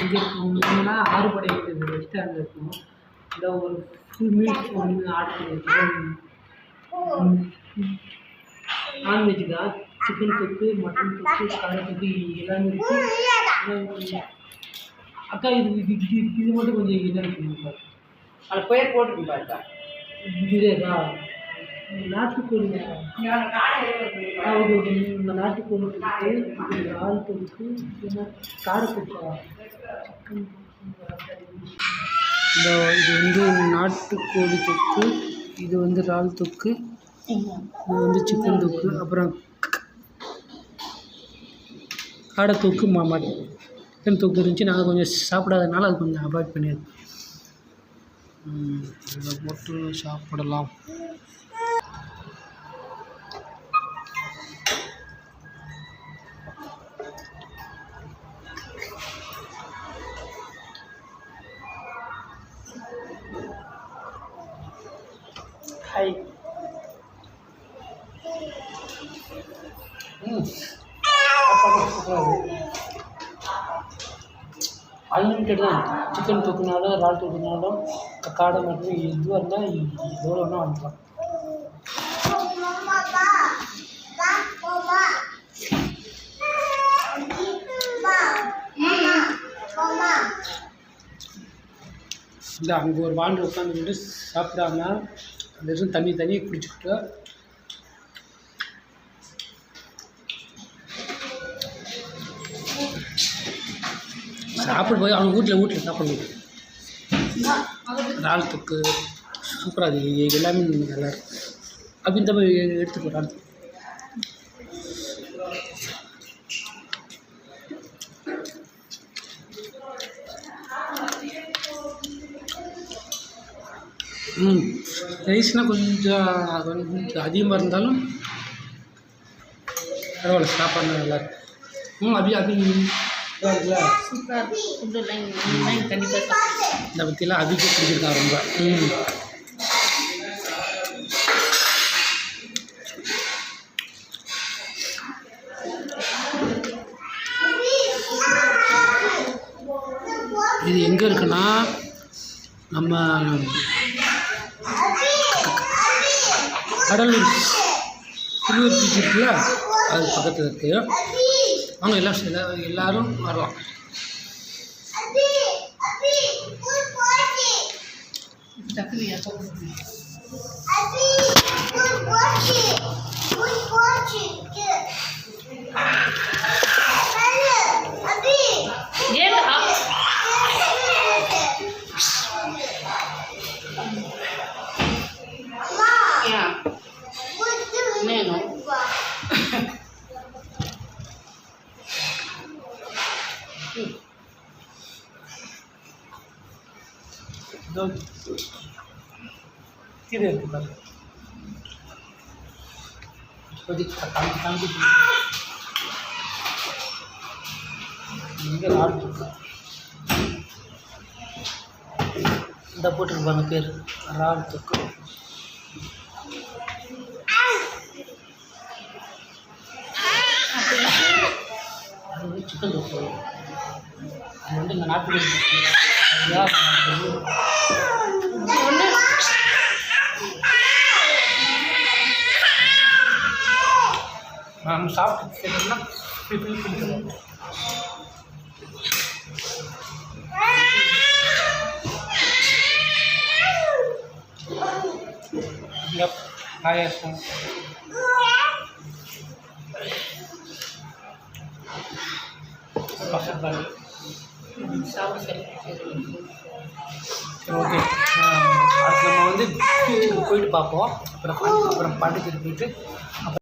இங்கே இருக்கணும்னா ஆறுபடை ரெஸ்டாரண்ட் இருக்கும். இந்த ஒரு ஃபுல் மீல்ஸ் ஒன்று ஆர்டர் பண்ணியிருக்கோம். நான்வெஜ் தான். சிக்கன் தொக்கு, மட்டன் தொக்கு, காடை தொக்கு எல்லாமே இருக்குது. அக்கா இது மட்டும் கொஞ்சம் இதாக இருக்குங்க. அது பேர் போட்டுருக்கா இதுதா நாட்டுக்கோழி. இந்த நாட்டுக்கோழி தொக்கு, இது இறால் தொக்கு, காடை தொக்கா, சிக்கன் இந்த இது வந்து நாட்டுக்கோழி தொக்கு, இது வந்து இறால் தொக்கு, இது வந்து சிக்கன் தொக்கு, அப்புறம் காடை தொக்கு, சிக்கன் தொக்கு இருந்துச்சு. நாங்கள் கொஞ்சம் சாப்பிடாதனால அது கொஞ்சம் அவாய்ட் பண்ணிடுறோம். இதை போட்டு சாப்பிடலாம். ஹாய். அன்லிமிட்டட் தான். சிக்கன் தொக்குனாலும் இறால் தொக்குனாலும் காடை மட்டும் எதுவாக இருந்தால் எவ்வளோ வேணால் வாங்கிக்கலாம். இல்லை அங்கே ஒரு வாண்டு உட்காந்துக்கிட்டு சாப்பிடாம அந்த இடத்துல தண்ணி குடிச்சுக்கிட்டு சாப்பிட போய் அவங்க வீட்டில் சாப்பிடணும். இறால் தொக்கு சூப்பராக இருக்குது. எல்லாமே நல்லா இருக்கும். அப்படி இந்த மாதிரி எடுத்துக்கோ. இறால் தொக்கு ரைஸ்னால் கொஞ்சம் அதிகமாக இருந்தாலும் பரவாயில்ல, சாப்பாடு நல்லாயிருக்கும். அப்படி இருக்குல்ல, கண்டிப்பாக இந்த பற்றியெல்லாம் அதிகம் பிடிச்சிருக்கா ரொம்ப. இது எங்கே இருக்குன்னா நம்ம கடலூர் திருவூர் பீச் இருக்குல்ல, அது பக்கத்தில் இருக்குது. அவங்க எல்லோரும் வரலாம். இது இருக்குது பாருங்க. இங்கே இறால் தொக்கு இந்த போட்டுருப்பாங்க பேர் இறால் தொக்கு. அது வந்து சிக்கன் தொக்கு. அது வந்து இந்த நாட்டுக்கோழி தொக்கு. நம்ம சாப்பிட்டு கேட்டோம்னா ஃபில் பண்ணிக்கலாம். பாயாசம் பசங்க சாப்பிட. ஓகே, அடுத்து நம்ம வந்து பீச்சுக்கு போயிட்டு பார்ப்போம். அப்புறம் பாண்டிச்சேரி போயிட்டு அப்புறம்